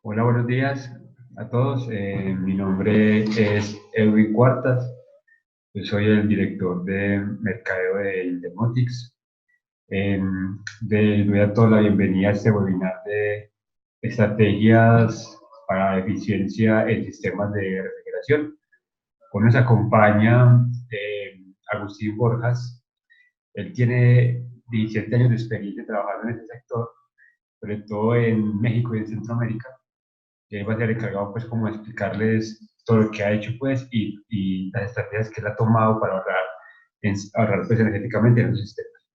Hola, buenos días a todos. Mi nombre es Edwin Cuartas. Yo soy el director de mercadeo de Indemotics. Les doy a todos la bienvenida a este webinar de estrategias para eficiencia en sistemas de refrigeración. Hoy nos acompaña Agustín Borjas. Él tiene 17 años de experiencia trabajando en este sector, sobre todo en México y en Centroamérica. Que va a ser encargado pues como de explicarles todo lo que ha hecho pues y las estrategias que él ha tomado para ahorrar pues energéticamente en los sistemas.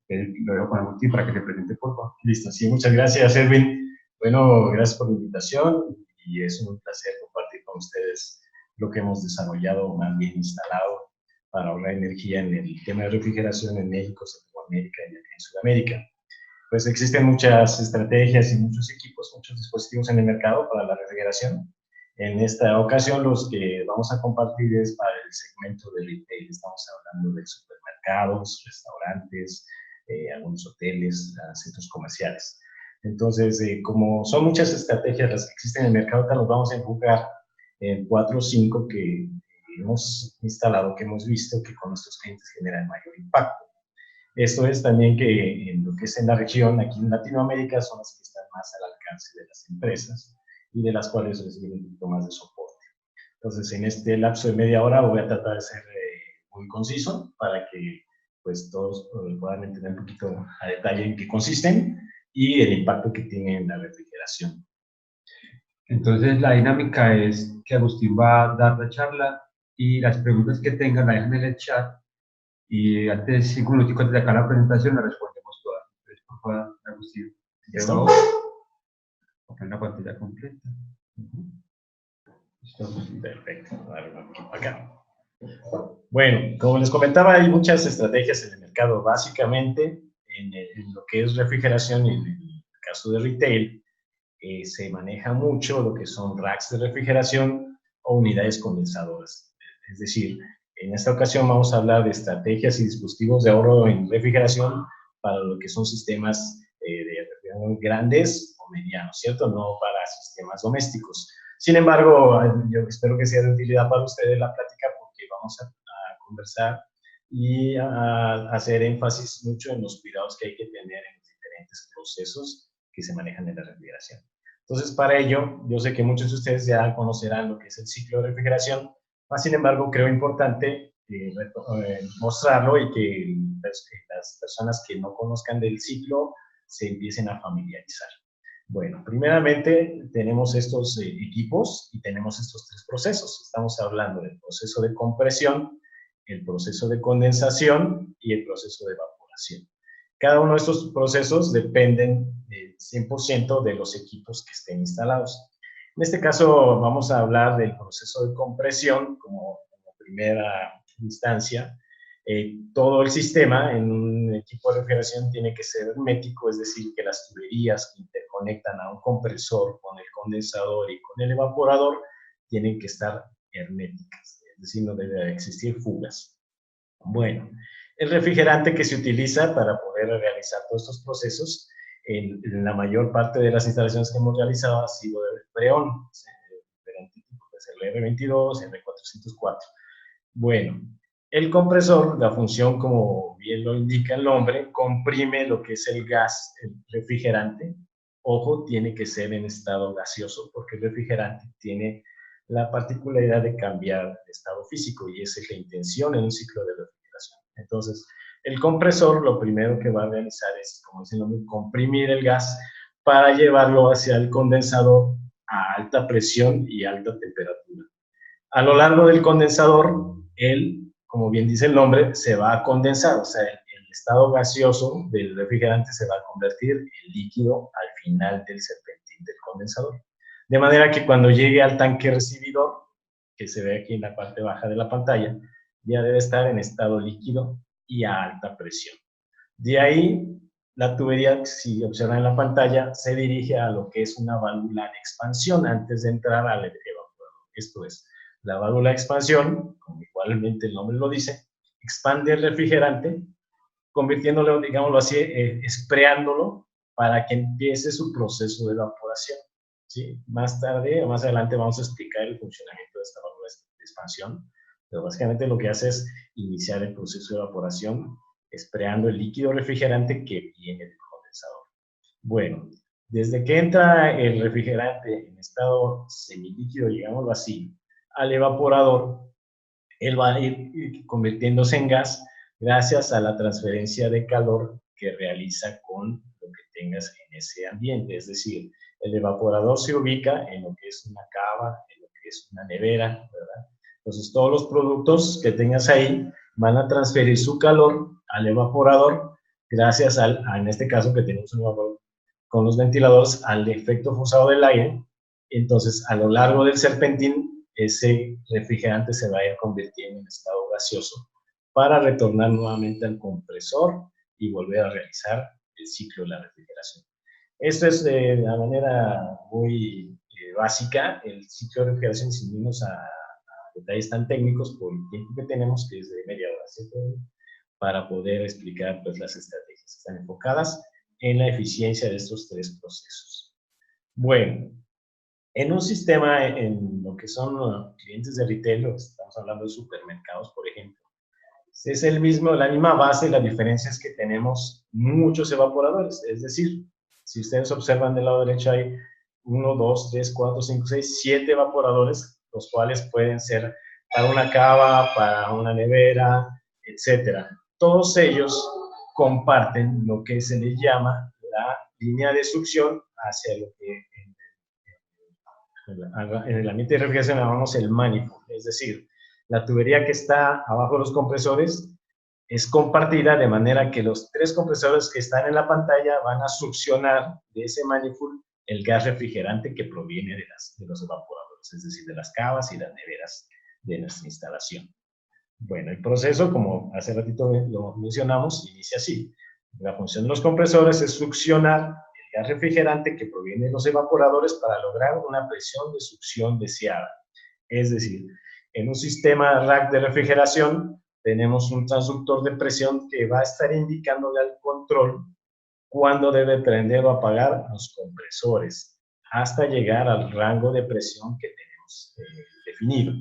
Lo dejo con Agustín para que se presente por favor. Listo, sí, muchas gracias, Edwin. Bueno, gracias por la invitación y es un placer compartir con ustedes lo que hemos desarrollado, más bien instalado para ahorrar energía en el tema de refrigeración en México, Centroamérica y en Sudamérica. Pues existen muchas estrategias y muchos equipos, muchos dispositivos en el mercado para la refrigeración. En esta ocasión los que vamos a compartir es para el segmento de retail. Estamos hablando de supermercados, restaurantes, algunos hoteles, centros comerciales. Entonces, como son muchas estrategias las que existen en el mercado, nos vamos a enfocar en 4 o 5 que hemos instalado, que hemos visto que con nuestros clientes generan mayor impacto. Esto es también que en lo que es en la región, aquí en Latinoamérica, son las que están más al alcance de las empresas y de las cuales reciben un poquito más de soporte. Entonces, en este lapso de media hora voy a tratar de ser muy conciso para que pues todos puedan entender un poquito a detalle en qué consisten y el impacto que tiene en la refrigeración. Entonces la dinámica es que Agustín va a dar la charla y las preguntas que tengan la dejan en el chat y antes, 5 minutos antes de acá la presentación, la respondemos todas. Entonces, por favor, Agustín, ¿Listo? a poner la pantalla completa. Listo. Perfecto. Vale, acá. Bueno, como les comentaba, hay muchas estrategias en el mercado. Básicamente, en lo que es refrigeración, en el caso de retail, se maneja mucho lo que son racks de refrigeración o unidades condensadoras. Es decir, en esta ocasión vamos a hablar de estrategias y dispositivos de ahorro en refrigeración para lo que son sistemas de refrigeración grandes o medianos, ¿cierto? No para sistemas domésticos. Sin embargo, yo espero que sea de utilidad para ustedes la plática porque vamos a conversar y a hacer énfasis mucho en los cuidados que hay que tener en los diferentes procesos que se manejan en la refrigeración. Entonces, para ello, yo sé que muchos de ustedes ya conocerán lo que es el ciclo de refrigeración, mas, sin embargo, creo importante mostrarlo y que las personas que no conozcan del ciclo se empiecen a familiarizar. Bueno, primeramente tenemos estos equipos y tenemos estos 3 procesos. Estamos hablando del proceso de compresión, el proceso de condensación y el proceso de evaporación. Cada uno de estos procesos dependen 100% de los equipos que estén instalados. En este caso vamos a hablar del proceso de compresión como primera instancia. Todo el sistema en un equipo de refrigeración tiene que ser hermético, es decir, que las tuberías que interconectan a un compresor con el condensador y con el evaporador tienen que estar herméticas, es decir, no debe existir fugas. Bueno, el refrigerante que se utiliza para poder realizar todos estos procesos, en la mayor parte de las instalaciones que hemos realizado ha sido de freón, el R22, R404. Bueno, el compresor, la función como bien lo indica el nombre, comprime lo que es el gas, el refrigerante. Ojo, tiene que ser en estado gaseoso porque el refrigerante tiene la particularidad de cambiar de estado físico y esa es la intención en un ciclo de refrigeración. Entonces, el compresor lo primero que va a realizar es, como dice el nombre, comprimir el gas para llevarlo hacia el condensador a alta presión y alta temperatura. A lo largo del condensador, él, como bien dice el nombre, se va a condensar, o sea, el estado gaseoso del refrigerante se va a convertir en líquido al final del serpentín del condensador. De manera que cuando llegue al tanque recibidor, que se ve aquí en la parte baja de la pantalla, ya debe estar en estado líquido y a alta presión. De ahí, la tubería, si observan en la pantalla, se dirige a lo que es una válvula de expansión antes de entrar al evaporador. Esto es, la válvula de expansión, como igualmente el nombre lo dice, expande el refrigerante, convirtiéndolo, digámoslo así, espreándolo para que empiece su proceso de evaporación. ¿sí? Más tarde o más adelante vamos a explicar el funcionamiento de esta válvula de expansión, pero básicamente lo que hace es iniciar el proceso de evaporación sprayando el líquido refrigerante que viene del condensador. Bueno, desde que entra el refrigerante en estado semilíquido, digámoslo así, al evaporador, él va a ir convirtiéndose en gas gracias a la transferencia de calor que realiza con lo que tengas en ese ambiente. Es decir, el evaporador se ubica en lo que es una cava, en lo que es una nevera, ¿verdad? Entonces, todos los productos que tengas ahí van a transferir su calor al evaporador gracias en este caso que tenemos un evaporador con los ventiladores, al efecto forzado del aire. Entonces, a lo largo del serpentín, ese refrigerante se va a ir convirtiendo en estado gaseoso para retornar nuevamente al compresor y volver a realizar el ciclo de la refrigeración. Esto es de la manera muy básica el ciclo de refrigeración, sin irnos a detalles tan técnicos por el tiempo que tenemos, que es de media hora, ¿cierto? Para poder explicar pues, las estrategias que están enfocadas en la eficiencia de estos tres procesos. Bueno, en un sistema, en lo que son clientes de retail, estamos hablando de supermercados, por ejemplo, es la misma base, la diferencia es que tenemos muchos evaporadores, es decir, si ustedes observan del lado derecho hay 1, 2, 3, 4, 5, 6, 7 evaporadores, los cuales pueden ser para una cava, para una nevera, etcétera. Todos ellos comparten lo que se les llama la línea de succión hacia lo que en el ambiente de refrigeración llamamos el manifold, es decir, la tubería que está abajo de los compresores es compartida de manera que los tres compresores que están en la pantalla van a succionar de ese manifold el gas refrigerante que proviene de los evaporadores, es decir, de las cavas y las neveras de nuestra instalación. Bueno, el proceso, como hace ratito lo mencionamos, inicia así. La función de los compresores es succionar el gas refrigerante que proviene de los evaporadores para lograr una presión de succión deseada. Es decir, en un sistema rack de refrigeración tenemos un transductor de presión que va a estar indicándole al control cuándo debe prender o apagar los compresores hasta llegar al rango de presión que tenemos definido.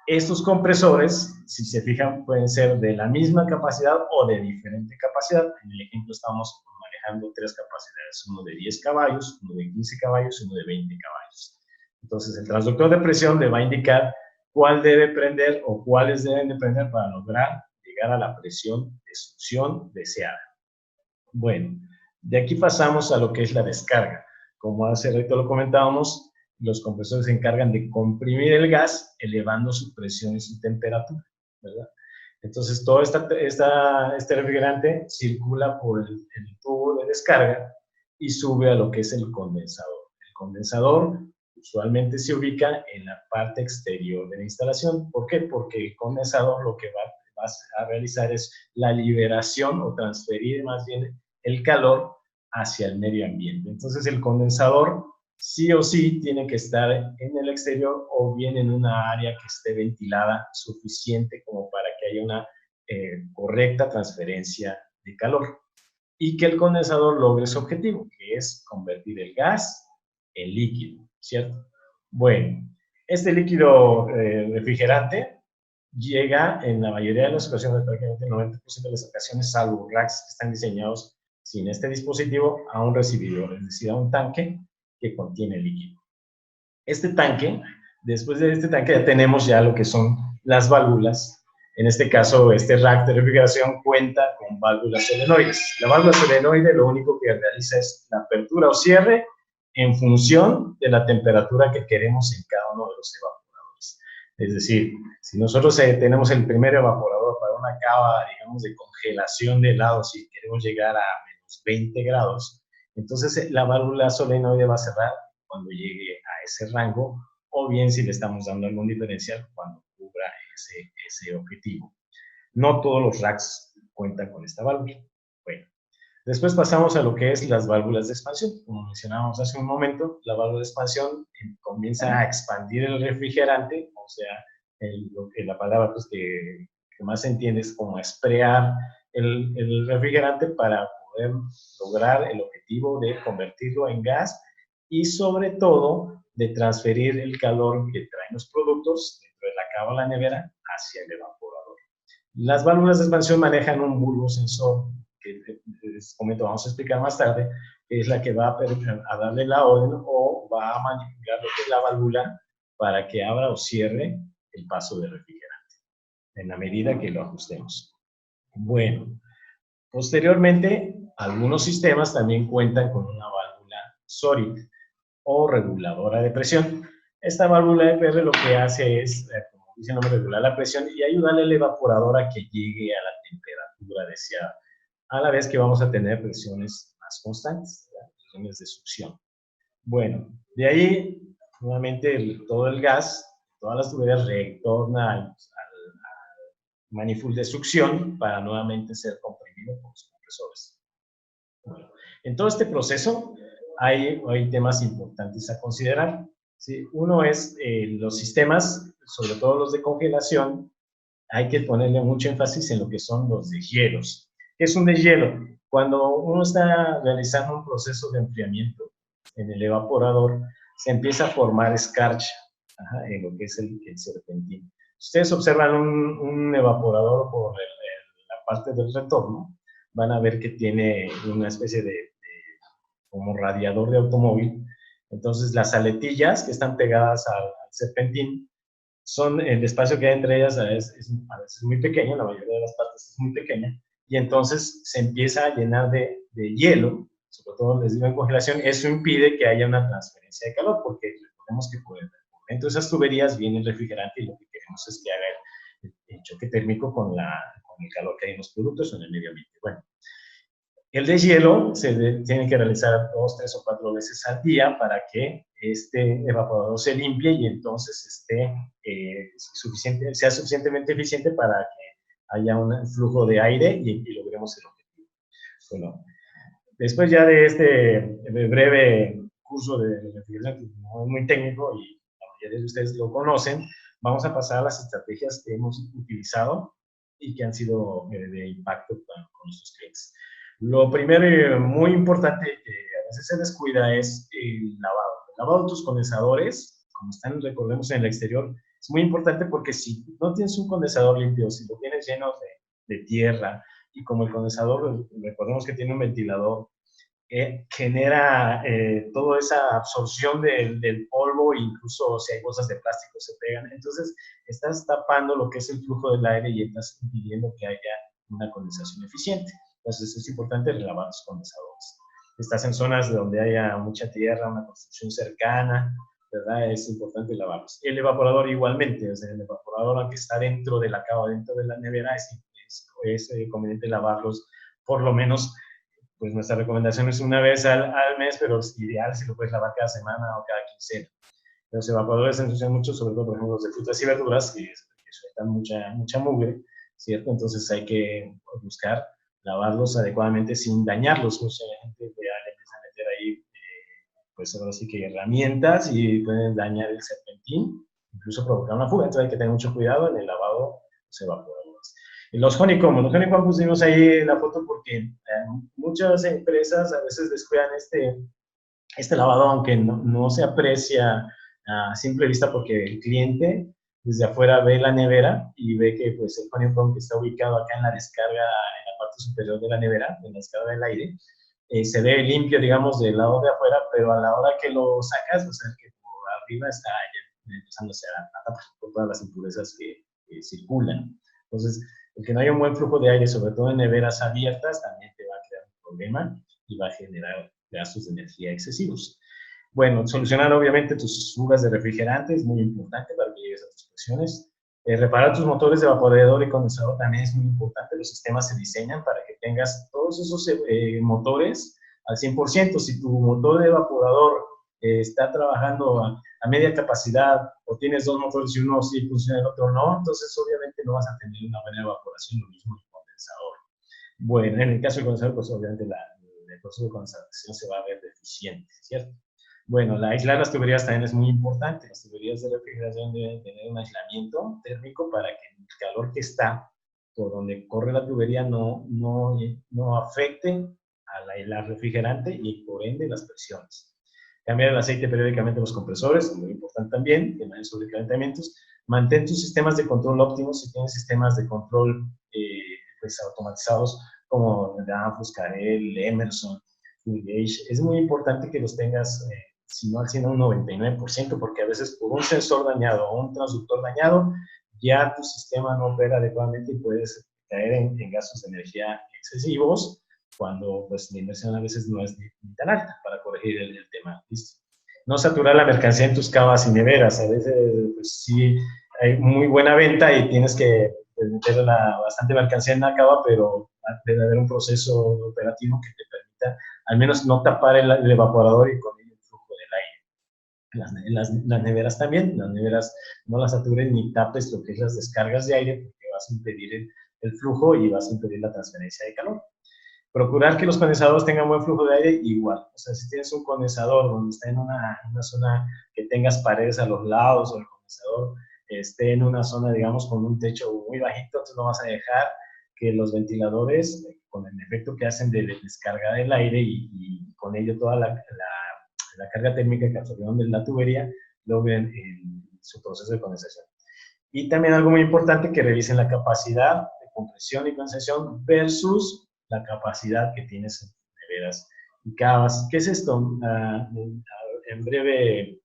Estos compresores, si se fijan, pueden ser de la misma capacidad o de diferente capacidad. En el ejemplo estamos manejando tres capacidades, uno de 10 caballos, uno de 15 caballos y uno de 20 caballos. Entonces, el transductor de presión le va a indicar cuál debe prender o cuáles deben de prender para lograr llegar a la presión de succión deseada. Bueno, de aquí pasamos a lo que es la descarga. Como hace rato lo comentábamos, los compresores se encargan de comprimir el gas, elevando su presión y su temperatura, ¿verdad? Entonces, todo este refrigerante circula por el tubo de descarga y sube a lo que es el condensador. El condensador usualmente se ubica en la parte exterior de la instalación. ¿Por qué? Porque el condensador lo que va a realizar es la liberación o transferir más bien el calor hacia el medio ambiente. Entonces, el condensador sí o sí tiene que estar en el exterior o bien en una área que esté ventilada suficiente como para que haya una correcta transferencia de calor y que el condensador logre su objetivo, que es convertir el gas en líquido, ¿cierto? Bueno, este líquido refrigerante llega en la mayoría de las ocasiones, prácticamente el 90% de las ocasiones, salvo racks que están diseñados sin este dispositivo, a un recibidor, es decir, a un tanque que contiene líquido. Este tanque, después de este tanque ya tenemos ya lo que son las válvulas. En este caso, este rack de refrigeración cuenta con válvulas solenoides. La válvula solenoide lo único que realiza es la apertura o cierre en función de la temperatura que queremos en cada uno de los evaporadores. Es decir, si nosotros tenemos el primer evaporador para una cava, digamos, de congelación de helados y queremos llegar a menos 20 grados, entonces la válvula solenoide va a cerrar cuando llegue a ese rango, o bien si le estamos dando algún diferencial cuando cubra ese objetivo. No todos los racks cuentan con esta válvula. Bueno, después pasamos a lo que es las válvulas de expansión. Como mencionábamos hace un momento, la válvula de expansión comienza a expandir el refrigerante, o sea, lo que la palabra pues, que más se entiende es como sprayar el refrigerante para poder lograr el objetivo de convertirlo en gas y sobre todo de transferir el calor que traen los productos dentro de la cava o la nevera hacia el evaporador. Las válvulas de expansión manejan un bulbo sensor que les comento, vamos a explicar más tarde, que es la que va a darle la orden o va a manipular lo que es la válvula para que abra o cierre el paso de refrigerante, en la medida que lo ajustemos. Bueno, posteriormente, algunos sistemas también cuentan con una válvula SORIT o reguladora de presión. Esta válvula de PR lo que hace es, como dice el nombre, regular la presión y ayudarle al evaporador a que llegue a la temperatura deseada, a la vez que vamos a tener presiones más constantes, presiones de succión. Bueno, de ahí, nuevamente, todo el gas, todas las tuberías retorna al manifold de succión para nuevamente ser comprimido por los compresores. Bueno, en todo este proceso hay temas importantes a considerar. ¿Sí? Uno es los sistemas, sobre todo los de congelación, hay que ponerle mucho énfasis en lo que son los deshielos. ¿Qué es un deshielo? Cuando uno está realizando un proceso de enfriamiento en el evaporador, se empieza a formar escarcha en lo que es el serpentín. Ustedes observan un evaporador por la parte del retorno, van a ver que tiene una especie de como radiador de automóvil. Entonces, las aletillas que están pegadas al serpentín son el espacio que hay entre ellas a veces es muy pequeño, la mayoría de las partes es muy pequeña, y entonces se empieza a llenar de hielo, sobre todo les digo en congelación. Eso impide que haya una transferencia de calor, porque recordemos que por dentro de esas tuberías viene el refrigerante y lo que queremos es que haga el choque térmico con el calor que hay en los productos o en el medio ambiente. Bueno, el deshielo se tiene que realizar 2, 3 o 4 veces al día para que este evaporador se limpie y entonces sea suficientemente eficiente para que haya un flujo de aire y logremos el objetivo. Bueno, después ya de este breve curso de refrigeración, que no es muy técnico y la mayoría de ustedes lo conocen, vamos a pasar a las estrategias que hemos utilizado y que han sido de impacto con nuestros clientes. Lo primero y muy importante que a veces se descuida es el lavado. El lavado de tus condensadores, como están, recordemos, en el exterior, es muy importante porque si no tienes un condensador limpio, si lo tienes lleno de tierra, y como el condensador, recordemos que tiene un ventilador, genera toda esa absorción del polvo, incluso si hay bolsas de plástico se pegan. Entonces, estás tapando lo que es el flujo del aire y estás impidiendo que haya una condensación eficiente. Entonces, es importante lavar los condensadores. Estás en zonas donde haya mucha tierra, una construcción cercana, ¿verdad? Es importante lavarlos. El evaporador igualmente, o sea, el evaporador, aunque está dentro de la cava, dentro de la nevera, es conveniente lavarlos por lo menos. Pues nuestra recomendación es una vez al mes, pero es ideal si lo puedes lavar cada semana o cada quincena. Los evaporadores se ensucian mucho, sobre todo, por ejemplo, los de frutas y verduras, que sueltan mucha mugre, ¿cierto? Entonces hay que buscar lavarlos adecuadamente sin dañarlos. Mucha gente ya le empieza a meter ahí, pues ahora sí que herramientas y pueden dañar el serpentín, incluso provocar una fuga. Entonces hay que tener mucho cuidado en el lavado de los evaporadores. Y los honeycomb pusimos ahí la foto porque muchas empresas a veces descuidan este lavado, aunque no se aprecia a simple vista porque el cliente desde afuera ve la nevera y ve que pues, el honeycomb que está ubicado acá en la descarga, en la parte superior de la nevera, en la descarga del aire, se ve limpio, digamos, del lado de afuera, pero a la hora que lo sacas, o sea, que por arriba está ya empezándose a tapar con todas las impurezas que circulan. Entonces, el que no haya un buen flujo de aire, sobre todo en neveras abiertas, también te va a crear un problema y va a generar gastos de energía excesivos. Bueno, solucionar obviamente tus fugas de refrigerante es muy importante para que llegues a tus presiones. Reparar tus motores de evaporador y condensador también es muy importante. Los sistemas se diseñan para que tengas todos esos motores al 100%. Si tu motor de evaporador está trabajando a media capacidad o tienes dos motores y uno sí funciona y el otro no, entonces obviamente no vas a tener una buena evaporación, lo mismo el condensador. Bueno, en el caso del condensador, pues obviamente el proceso de condensación se va a ver deficiente, ¿cierto? Bueno, aislar las tuberías también es muy importante. Las tuberías de refrigeración deben tener un aislamiento térmico para que el calor que está por donde corre la tubería no afecte al refrigerante y por ende las presiones. Cambiar el aceite periódicamente en los compresores, muy importante también, que no hay sobrecalentamientos. Mantén tus sistemas de control óptimos. Si tienes sistemas de control pues automatizados como Danfoss, Carel, Emerson, Full-Gauge, es muy importante que los tengas, si no al 100, un 99%, porque a veces por un sensor dañado o un transductor dañado, ya tu sistema no opera adecuadamente y puedes caer en gastos de energía excesivos, cuando pues la inversión a veces no es ni tan alta para corregir el tema. ¿Listo? No saturar la mercancía en tus cavas y neveras. A veces pues, sí hay muy buena venta y tienes que meter bastante mercancía en la cava, pero debe haber un proceso operativo que te permita al menos no tapar el evaporador y con ello el flujo del aire. Las neveras también, las neveras no las satures ni tapes lo que es las descargas de aire, porque vas a impedir el flujo y vas a impedir la transferencia de calor. Procurar que los condensadores tengan buen flujo de aire, igual. O sea, si tienes un condensador donde está en una zona que tengas paredes a los lados, o el condensador esté en una zona, digamos, con un techo muy bajito, entonces no vas a dejar que los ventiladores, con el efecto que hacen de descarga del aire y con ello toda la carga térmica que absorbieron de la tubería, logren su proceso de condensación. Y también algo muy importante, que revisen la capacidad de compresión y condensación versus la capacidad que tienes en neveras y cavas. ¿Qué es esto? En breve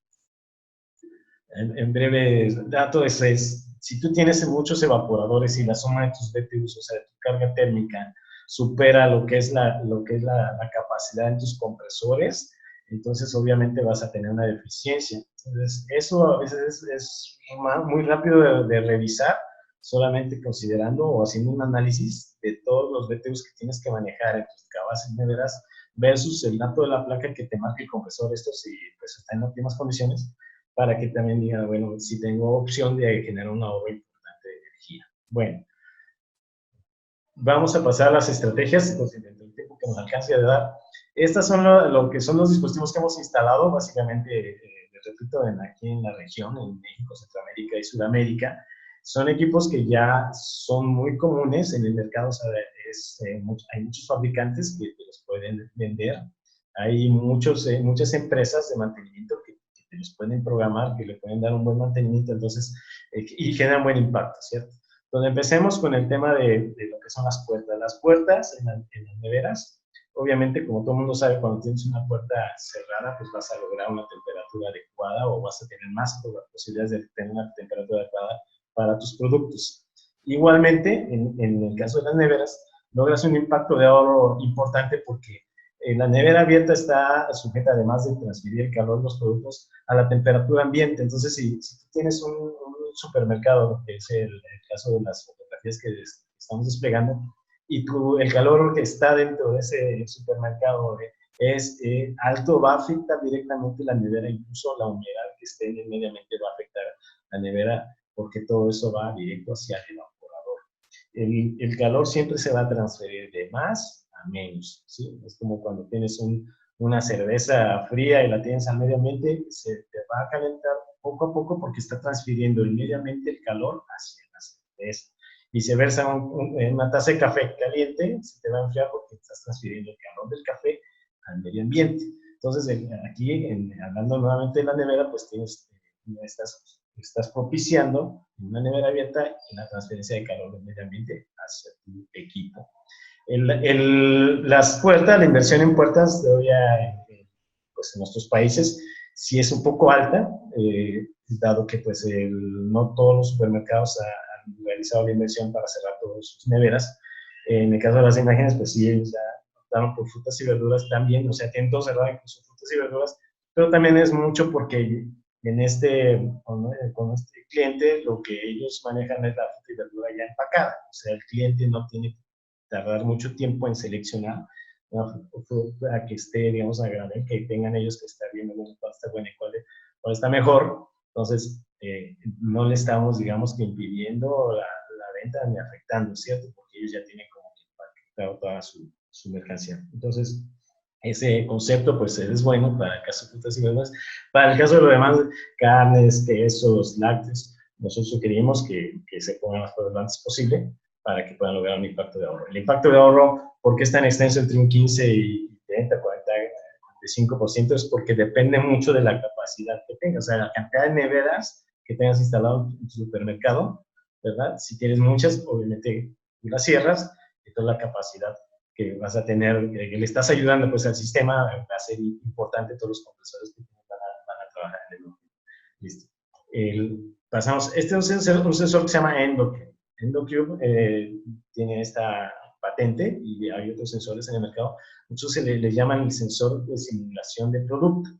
dato es, si tú tienes muchos evaporadores y la suma de tus BTUs, o sea, de tu carga térmica, supera lo que es la capacidad en tus compresores, entonces obviamente vas a tener una deficiencia. Entonces, eso a veces es muy rápido de revisar, solamente considerando o haciendo un análisis de todos los BTUs que tienes que manejar en tus cavas y neveras versus el dato de la placa que te marca el compresor, esto si pues, está en óptimas condiciones, para que también diga, bueno, si tengo opción de generar un ahorro importante de energía. Bueno, vamos a pasar a las estrategias, dentro del tiempo que nos alcance a dar. Estas son lo que son los dispositivos que hemos instalado, básicamente, les repito, aquí en la región, en México, Centroamérica y Sudamérica. Son equipos que ya son muy comunes en el mercado, o sea, hay muchos fabricantes que te los pueden vender. Hay muchas empresas de mantenimiento que te los pueden programar, que le pueden dar un buen mantenimiento, entonces, y generan buen impacto, ¿cierto? Entonces, empecemos con el tema de lo que son las puertas. Las puertas en las neveras, obviamente, como todo el mundo sabe, cuando tienes una puerta cerrada, pues vas a lograr una temperatura adecuada o vas a tener más posibilidades de tener una temperatura adecuada para tus productos. Igualmente, en el caso de las neveras, logras un impacto de ahorro importante porque la nevera abierta está sujeta, además de transferir el calor de los productos, a la temperatura ambiente. Entonces, si tú tienes un supermercado, que es el caso de las fotografías que estamos desplegando, y el calor que está dentro de ese supermercado es alto, va a afectar directamente la nevera, incluso la humedad que esté en el medio ambiente va a afectar la nevera, porque todo eso va directo hacia el evaporador. El calor siempre se va a transferir de más a menos, ¿sí? Es como cuando tienes una cerveza fría y la tienes al medio ambiente, se te va a calentar poco a poco porque está transfiriendo el medio ambiente el calor hacia la cerveza. Viceversa, una taza de café caliente se te va a enfriar porque estás transfiriendo el calor del café al medio ambiente. Entonces, aquí, hablando nuevamente de la nevera, pues estás propiciando en una nevera abierta la transferencia de calor del medio ambiente hacia tu equipo. Las puertas, la inversión en puertas pues en nuestros países sí es un poco alta, dado que pues no todos los supermercados han realizado la inversión para cerrar todas sus neveras. En el caso de las imágenes, pues sí, ellos ya optaron por frutas y verduras también, o sea, tienen todo cerrado, incluso frutas y verduras, pero también es mucho porque con este cliente lo que ellos manejan es la fruta y verdura ya empacada, o sea, el cliente no tiene que tardar mucho tiempo en seleccionar una fruta que esté, digamos, agradable, que tengan ellos que estar viendo cuál está buena y cuál está mejor. Entonces, no le estamos, digamos, que impidiendo la venta ni afectando, ¿cierto? Porque ellos ya tienen como que empaquetado toda su mercancía. Entonces, ese concepto, pues, es bueno para el caso de frutas y verduras. Para el caso de lo demás, carnes, quesos, lácteos, nosotros sugerimos que se pongan las cosas lo antes posible para que puedan lograr un impacto de ahorro. El impacto de ahorro, ¿por qué es tan extenso entre un 15 y 30, 40, 5% es porque depende mucho de la capacidad que tengas, o sea, la cantidad de neveras que tengas instalado en tu supermercado, ¿verdad? Si tienes muchas, obviamente las cierras, y toda la capacidad que vas a tener, que le estás ayudando pues al sistema, va a ser importante. Todos los compresores que van a trabajar en el núcleo. Listo. Pasamos, este es un sensor que se llama EndoCube. EndoCube tiene esta patente y hay otros sensores en el mercado. Muchos le llaman el sensor de simulación de producto.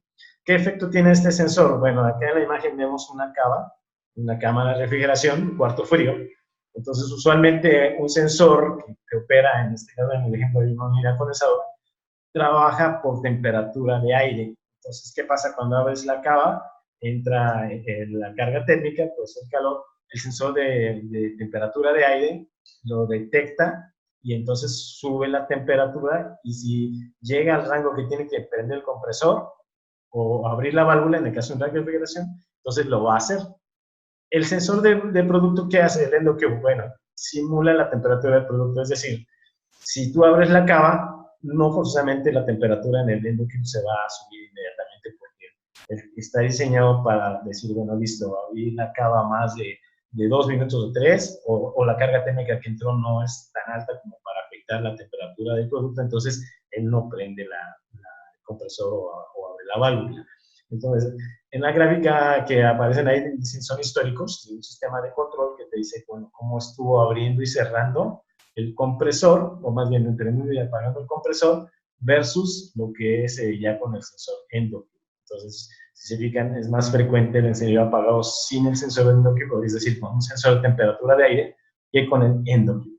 ¿Qué efecto tiene este sensor? Bueno, acá en la imagen vemos una cava, una cámara de refrigeración, un cuarto frío. Entonces, usualmente un sensor que opera, en este caso, en el ejemplo de una unidad condensador, trabaja por temperatura de aire. Entonces, ¿qué pasa cuando abres la cava? Entra la carga térmica, pues el calor, el sensor de temperatura de aire lo detecta y entonces sube la temperatura, y si llega al rango que tiene que prender el compresor o abrir la válvula, en el caso de un tanque de refrigeración, entonces lo va a hacer. El sensor de producto, ¿qué hace? El EndoCube, bueno, simula la temperatura del producto, es decir, si tú abres la cava, no forzosamente la temperatura en el EndoCube se va a subir inmediatamente, porque está diseñado para decir, bueno, listo, abrí la cava más de 2 minutos o 3, o la carga térmica que entró no es tan alta como para afectar la temperatura del producto, entonces él no prende el compresor o abre la válvula. Entonces, en la gráfica que aparecen ahí son históricos de un sistema de control que te dice, bueno, cómo estuvo abriendo y cerrando el compresor, o más bien prendiendo y apagando el compresor, versus lo que es ya con el sensor EndoCube. Entonces, si se fijan, es más frecuente el encendido apagado sin el sensor EndoCube, es decir, con un sensor de temperatura de aire, que con el EndoCube.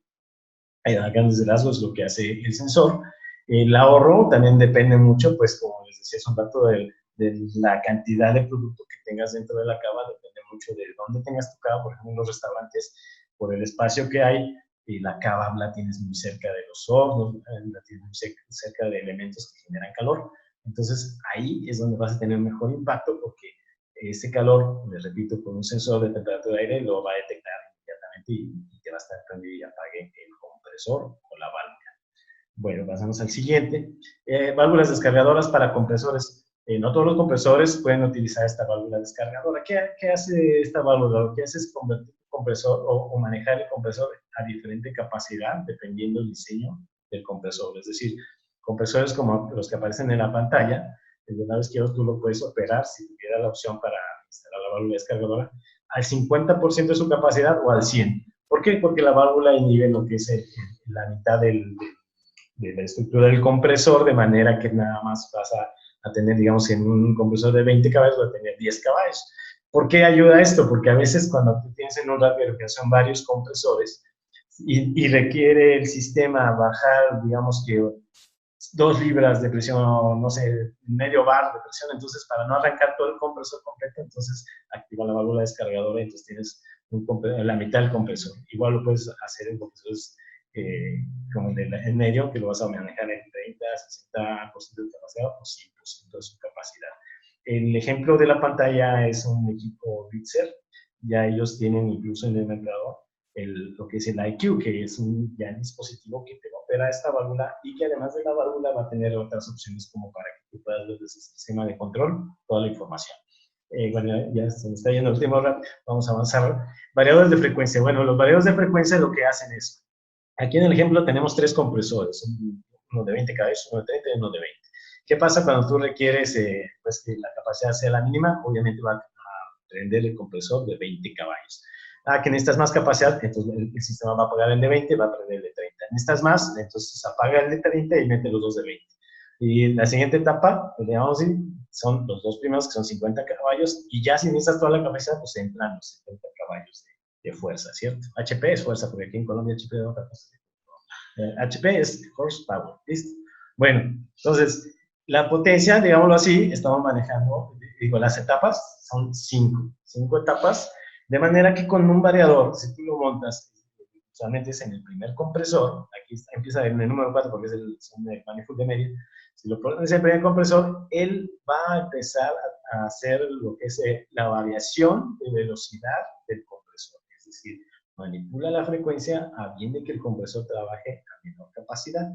A grandes rasgos lo que hace el sensor. El ahorro también depende mucho, pues como les decía hace un rato, de la cantidad de producto que tengas dentro de la cava. Depende mucho de dónde tengas tu cava. Por ejemplo, en los restaurantes, por el espacio que hay, la cava la tienes muy cerca de los hornos, la tienes muy cerca de elementos que generan calor. Entonces, ahí es donde vas a tener mejor impacto, porque ese calor, les repito, con un sensor de temperatura de aire lo va a detectar inmediatamente y te va a estar prendido y apague el compresor o la válvula. Bueno, pasamos al siguiente. Válvulas descargadoras para compresores. No todos los compresores pueden utilizar esta válvula descargadora. ¿Qué hace esta válvula? Lo que hace es convertir el compresor o manejar el compresor a diferente capacidad dependiendo del diseño del compresor. Es decir, compresores como los que aparecen en la pantalla, el del lado izquierdo tú lo puedes operar, si tuviera la opción para instalar la válvula descargadora, al 50% de su capacidad o al 100%. ¿Por qué? Porque la válvula inhibe lo que es la mitad de la estructura del compresor, de manera que nada más vas a tener, digamos, en un compresor de 20 caballos, vas a tener 10 caballos. ¿Por qué ayuda esto? Porque a veces cuando tú tienes en un radio que son varios compresores y requiere el sistema bajar, digamos que 2 libras de presión, no sé, medio bar de presión, entonces para no arrancar todo el compresor completo, entonces activa la válvula descargadora y entonces tienes la mitad del compresor. Igual lo puedes hacer en compresores como el de en medio, que lo vas a manejar en 30, 60% de capacidad o 100% de su capacidad. El ejemplo de la pantalla es un equipo Bitzer. Ya ellos tienen incluso en el mercado lo que es el IQ, que es un dispositivo que te opera esta válvula y que además de la válvula va a tener otras opciones como para que tú puedas ver desde el sistema de control toda la información. Bueno, ya se me está yendo el tiempo, ahora vamos a avanzar. Variadores de frecuencia. Bueno, los variadores de frecuencia lo que hacen es, aquí en el ejemplo tenemos 3 compresores, uno de 20 caballos, uno de 30 y uno de 20. ¿Qué pasa cuando tú requieres pues que la capacidad sea la mínima? Obviamente va a prender el compresor de 20 caballos. Que necesitas más capacidad, entonces el sistema va a apagar el de 20, va a prender el de 30. Necesitas más, entonces apaga el de 30 y mete los dos de 20. Y la siguiente etapa, pues, digamos, son los 2 primeros, que son 50 caballos, y ya si necesitas toda la capacidad, pues entran los 70 caballos de fuerza, ¿cierto? HP es fuerza, porque aquí en Colombia HP es otra cosa. HP es horsepower, ¿listo? Bueno, entonces, la potencia, digámoslo así, estamos manejando, digo, las etapas son 5 etapas, de manera que con un variador, si tú lo montas, usualmente es en el primer compresor, aquí empieza en el número 4 porque es el manifold de media, si lo pones en el primer compresor, él va a empezar a hacer lo que es la variación de velocidad del compresor, es decir, manipula la frecuencia a bien de que el compresor trabaje a menor capacidad.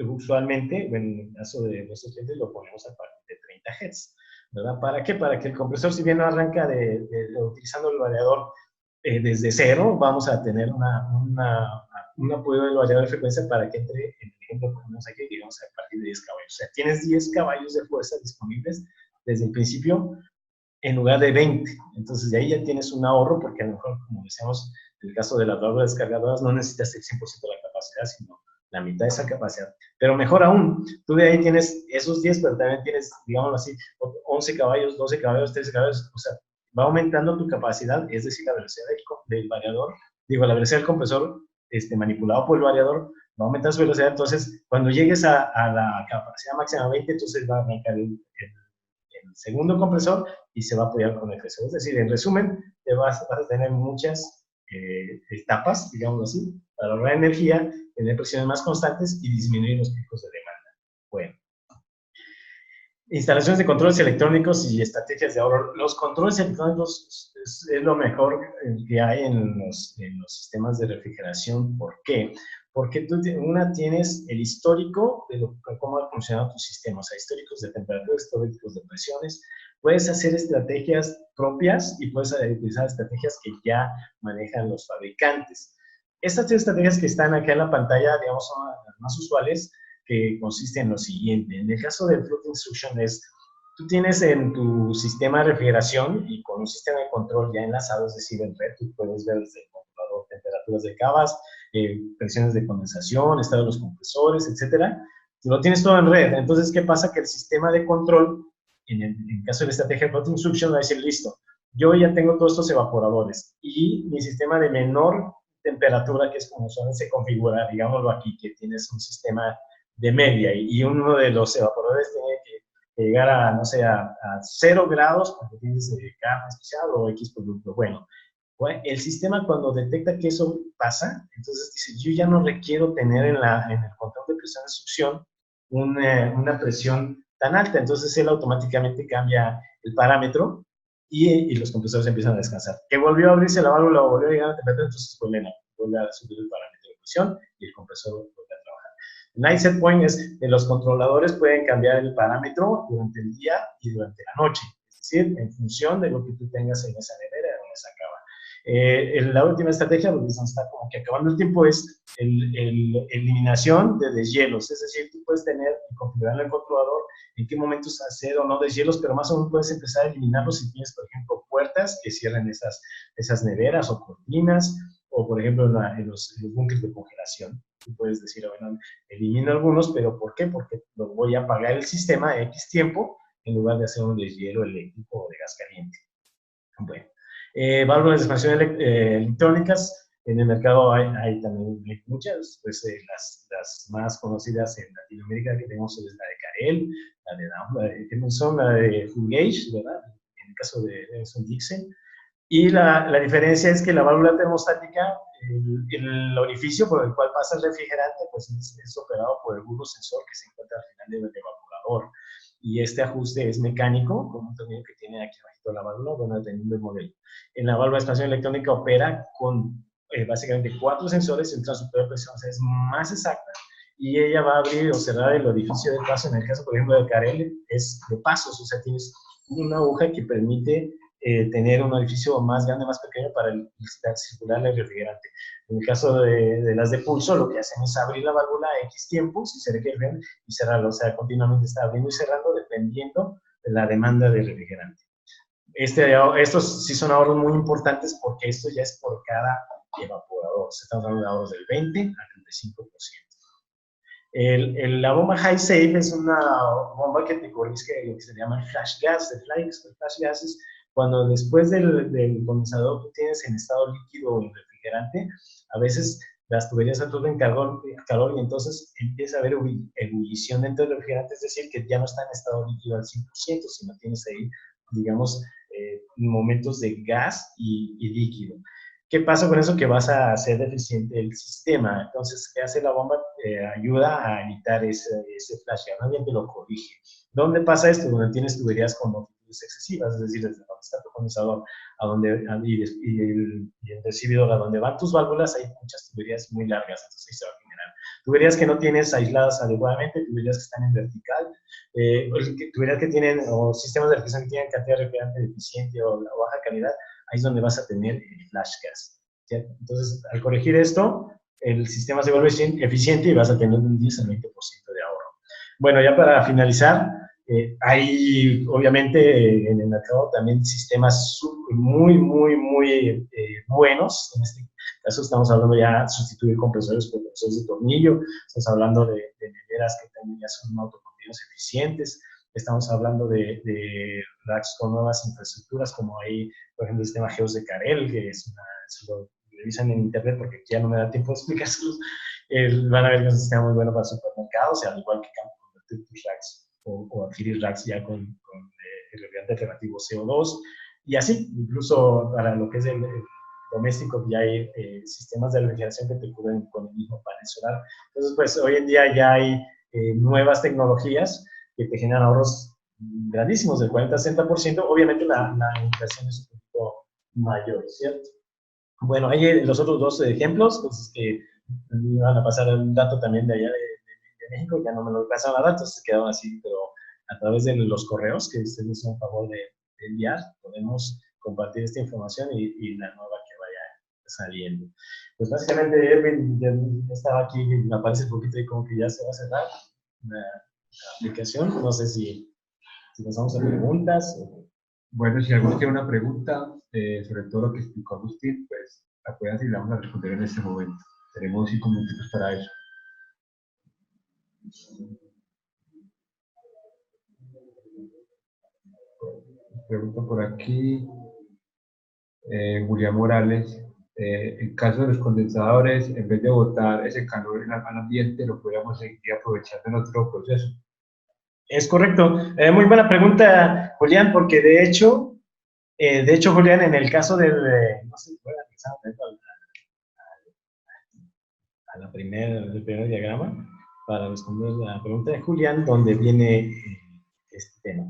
usualmente, en el caso de nuestros clientes, lo ponemos a partir de 30 Hz, ¿verdad? ¿Para qué? Para que el compresor, si bien no arranca utilizando el variador desde cero, vamos a tener un apoyo del variador de frecuencia para que entre, en el ejemplo que ponemos aquí, digamos, a partir de 10 caballos. O sea, tienes 10 caballos de fuerza disponibles desde el principio en lugar de 20. Entonces, de ahí ya tienes un ahorro, porque a lo mejor, como decíamos, en el caso de las válvulas descargadoras, no necesitas el 100% de la capacidad, sino la mitad de esa capacidad. Pero mejor aún, tú de ahí tienes esos 10, pero también tienes, digámoslo así, 11 caballos, 12 caballos, 13 caballos, o sea, va aumentando tu capacidad, es decir, la velocidad del variador, digo, la velocidad del compresor manipulado por el variador, va a aumentar su velocidad. Entonces, cuando llegues a la capacidad máxima 20, entonces va a arrancar el segundo compresor y se va a apoyar con el tercero. Es decir, en resumen, vas a tener muchas etapas, digamos así, para ahorrar energía, tener presiones más constantes y disminuir los picos de demanda. Bueno. Instalaciones de controles electrónicos y estrategias de ahorro. Los controles electrónicos es lo mejor que hay en los sistemas de refrigeración. ¿Por qué? Porque tú tienes el histórico de cómo ha funcionado tu sistema, o sea, históricos de temperatura, históricos de presiones. Puedes hacer estrategias propias y puedes utilizar estrategias que ya manejan los fabricantes. Estas tres estrategias que están acá en la pantalla, digamos, son las más usuales, que consiste en lo siguiente. En el caso del floating suction tú tienes en tu sistema de refrigeración y con un sistema de control ya enlazado, es decir, en red, tú puedes ver desde el controlador temperaturas de cavas, presiones de condensación, estado de los compresores, etcétera. Tú lo tienes todo en red. Entonces, ¿qué pasa? Que el sistema de control, en el caso de la estrategia de floating suction, va a decir, listo, yo ya tengo todos estos evaporadores y mi sistema de menor temperatura, que es como se configura, digámoslo aquí, que tienes un sistema de media y uno de los evaporadores tiene que llegar a, no sé, a 0 grados porque tienes carne especial o X producto. Bueno, el sistema cuando detecta que eso pasa, entonces dice, yo ya no requiero tener en el control de presión de succión una presión tan alta, entonces él automáticamente cambia el parámetro y los compresores empiezan a descansar. Que volvió a abrirse la válvula o volvió a llegar a la temperatura, entonces vuelve a subir el parámetro de presión y el compresor vuelve a trabajar. El night set point es que los controladores pueden cambiar el parámetro durante el día y durante la noche, es decir, en función de lo que tú tengas en esa nevera o en esa cava. La última estrategia, porque se está como que acabando el tiempo, es eliminación de deshielos, es decir, tú puedes tener y configurar en el controlador en qué momentos hacer o no deshielos, pero más o menos puedes empezar a eliminarlos si tienes, por ejemplo, puertas que cierren esas neveras o cortinas, o por ejemplo en los búnkeres de congelación. Tú puedes decir, bueno, elimino algunos, pero ¿por qué? Porque lo voy a apagar el sistema a X tiempo en lugar de hacer un deshielo eléctrico o de gas caliente. Bueno, válvulas de expansión electrónicas. En el mercado hay también muchas, pues las más conocidas en Latinoamérica que tenemos es la de Carel, la de Emerson, la de Full Gauge, ¿verdad? En el caso de Emerson Dixon. Y la diferencia es que la válvula termostática, el orificio por el cual pasa el refrigerante, pues es operado por el bulbo sensor que se encuentra al final del evaporador. Y este ajuste es mecánico, como un tornillo que tiene aquí abajo la válvula, bueno, dependiendo del modelo. En la válvula de expansión electrónica opera con básicamente 4 sensores y un transductor de presión, o sea, es más exacta. Y ella va a abrir o cerrar el orificio de paso. En el caso, por ejemplo, del Carel, es de pasos, o sea, tienes una aguja que permite tener un orificio más grande, más pequeño para circular el refrigerante. En el caso de las de pulso, lo que hacen es abrir la válvula a X tiempo, si se requiere, y cerrarlo. O sea, continuamente está abriendo y cerrando dependiendo de la demanda del refrigerante. Estos sí son ahorros muy importantes porque esto ya es por cada evaporador. Se están hablando de ahorros del 20 al 35%. La bomba High Safe es una bomba que te corrige lo que se llama flash gas. El flash gas es cuando después del condensador tú tienes en estado líquido el refrigerante, a veces las tuberías absorben calor y entonces empieza a haber ebullición dentro del refrigerante, es decir, que ya no está en estado líquido al 100%, sino tienes ahí, digamos, momentos de gas y líquido. ¿Qué pasa con eso? Que vas a hacer deficiente el sistema. Entonces, ¿qué hace la bomba? Ayuda a evitar ese flash, más bien te lo corrige. ¿Dónde pasa esto? Donde tienes tuberías con longitudes excesivas, es decir, desde donde está tu condensador y el recibidor a donde van tus válvulas, hay muchas tuberías muy largas, entonces ahí se va a generar. tuberías que no tienes aisladas adecuadamente, tuberías que están en vertical, tuberías que tienen, o sistemas de refrigeración que tienen cantidad de refrigerante deficiente o la baja calidad, ahí es donde vas a tener flash gas. ¿Sí? Entonces, al corregir esto, el sistema se vuelve eficiente y vas a tener un 10 al 20% de ahorro. Bueno, ya para finalizar, hay obviamente en el mercado también sistemas muy buenos. En este caso estamos hablando ya de sustituir compresores por compresores de tornillo, estamos hablando de neveras que también ya son autocontinuos eficientes, estamos hablando de racks con nuevas infraestructuras como ahí, por ejemplo, el sistema Geos de Carel, que es una, se lo revisan en internet porque ya no me da tiempo de explicárselos. Van a ver que es un sistema muy bueno para supermercados, al igual que convertir tus racks o adquirir racks ya con el refrigerante alternativo CO2 y así, incluso para lo que es el doméstico ya hay sistemas de refrigeración que te cubren con el mismo panel solar. Entonces, pues hoy en día ya hay nuevas tecnologías que te generan ahorros grandísimos, del 40-60%. Obviamente la inflación es un poquito mayor, ¿cierto? Bueno, hay los otros dos ejemplos, pues que me van a pasar un dato también de allá de México, ya no me lo pasan a datos, se quedaron así, pero a través de los correos que ustedes nos hicieron un favor de enviar, podemos compartir esta información y la nueva que vaya saliendo. Pues básicamente, Erwin, ya estaba aquí, me aparece un poquito y como que ya se va a cerrar la aplicación. No sé si nos vamos a preguntas. Bueno, si alguno tiene una pregunta sobre todo lo que explicó Agustín, pues la pueden hacer y la vamos a responder en este momento. Tenemos 5 minutos para eso. Pregunta por aquí, Julián Morales. En caso de los condensadores, en vez de botar ese calor al ambiente, lo podríamos seguir aprovechando en otro proceso. Es correcto. Muy buena pregunta, Julián, porque de hecho, Julián, en el caso del, no sé si voy a empezar al primer diagrama para responder la pregunta de Julián, donde viene este tema.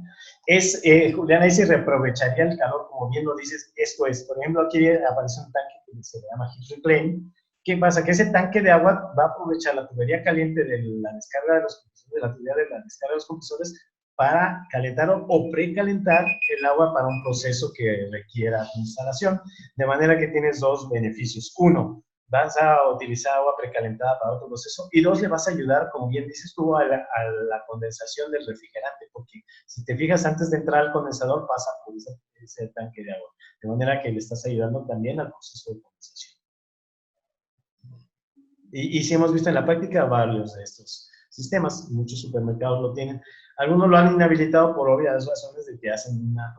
Julián, ahí se reaprovecharía el calor, como bien lo dices, esto es, por ejemplo, aquí aparece un tanque que se llama heat reclaim. ¿Qué pasa? Que ese tanque de agua va a aprovechar la tubería caliente de la descarga de los compresores, de la tubería de la descarga de los compresores, para calentar o precalentar el agua para un proceso que requiera instalación. De manera que tienes dos beneficios. Uno, vas a utilizar agua precalentada para otro proceso, y dos, le vas a ayudar, como bien dices tú, a la condensación del refrigerante, porque si te fijas, antes de entrar al condensador pasa por ese tanque de agua, de manera que le estás ayudando también al proceso de condensación. Y si hemos visto en la práctica varios de estos sistemas, muchos supermercados lo tienen. Algunos lo han inhabilitado por obvias razones de que hacen una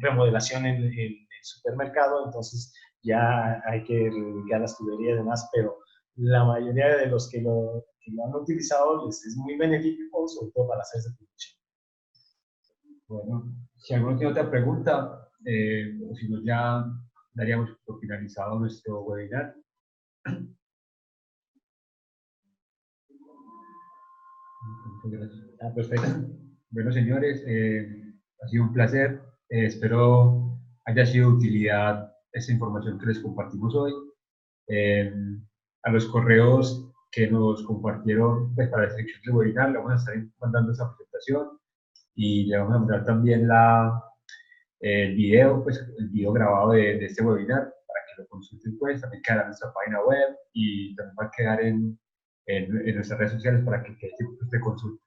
remodelación en el supermercado, entonces ya hay que reubicar las tuberías y demás, pero la mayoría de los que lo han utilizado les es muy benéfico, sobre todo para hacer esa producción. Bueno, si alguno tiene otra pregunta, o si no, ya daríamos por finalizado nuestro webinar. Muchas gracias. Perfecto. Bueno, señores, ha sido un placer. Espero haya sido de utilidad esta información que les compartimos hoy. A los correos que nos compartieron pues, para la selección del webinar, le vamos a estar mandando esa presentación y le vamos a mandar también el video grabado de este webinar para que lo consulten, pues también quedará en nuestra página web y también va a quedar en nuestras redes sociales para que usted consulte.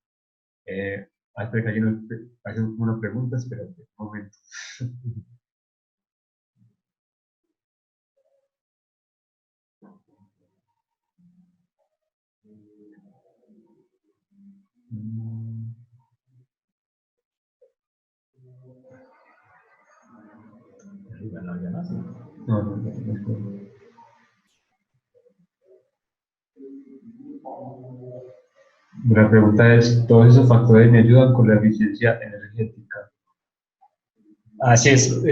Espero que haya unas preguntas, pero un momento. No. La pregunta es, ¿todos esos factores me ayudan con la eficiencia energética? Así es,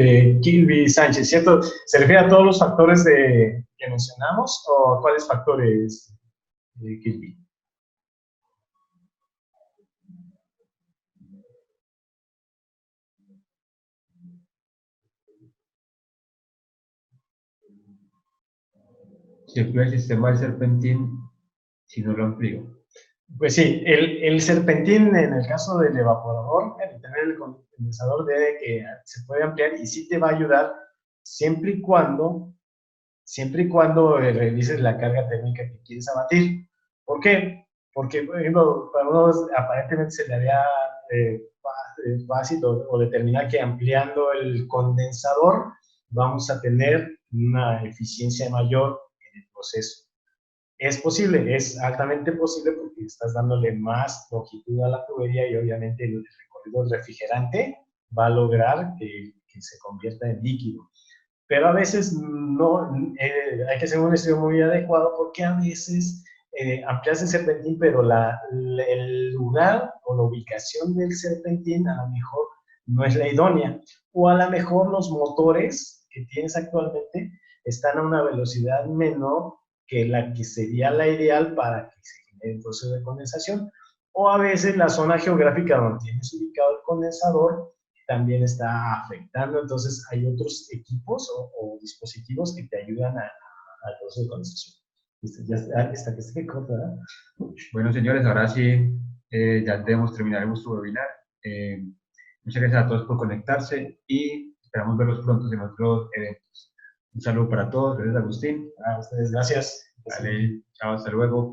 Kilby Sánchez, ¿cierto? ¿Se refiere a todos los factores que mencionamos o a cuáles factores, Kilby? Si el sistema de Serpentín si no lo amplío? Pues sí, el serpentín en el caso del evaporador, el tener el condensador debe que se puede ampliar y sí te va a ayudar siempre y cuando revises la carga térmica que quieres abatir. ¿Por qué? Porque, por ejemplo, para uno aparentemente se le haría fácil o determinar que ampliando el condensador vamos a tener una eficiencia mayor en el proceso. Es posible, es altamente posible porque estás dándole más longitud a la tubería y obviamente el recorrido del refrigerante va a lograr que se convierta en líquido. Pero a veces no, hay que hacer un estudio muy adecuado porque a veces amplias el serpentín, pero el lugar o la ubicación del serpentín a lo mejor no es la idónea. O a lo mejor los motores que tienes actualmente están a una velocidad menor que la que sería la ideal para que se genere el proceso de condensación. O a veces la zona geográfica donde tienes ubicado el condensador también está afectando. Entonces, hay otros equipos o dispositivos que te ayudan al proceso de condensación. Ya está que se corta, ¿verdad? Bueno, señores, ahora sí, ya debemos terminar nuestro webinar. Muchas gracias a todos por conectarse y esperamos verlos pronto en otros eventos. Un saludo para todos. Gracias, Agustín. A ustedes, gracias. Vale, chao, hasta luego.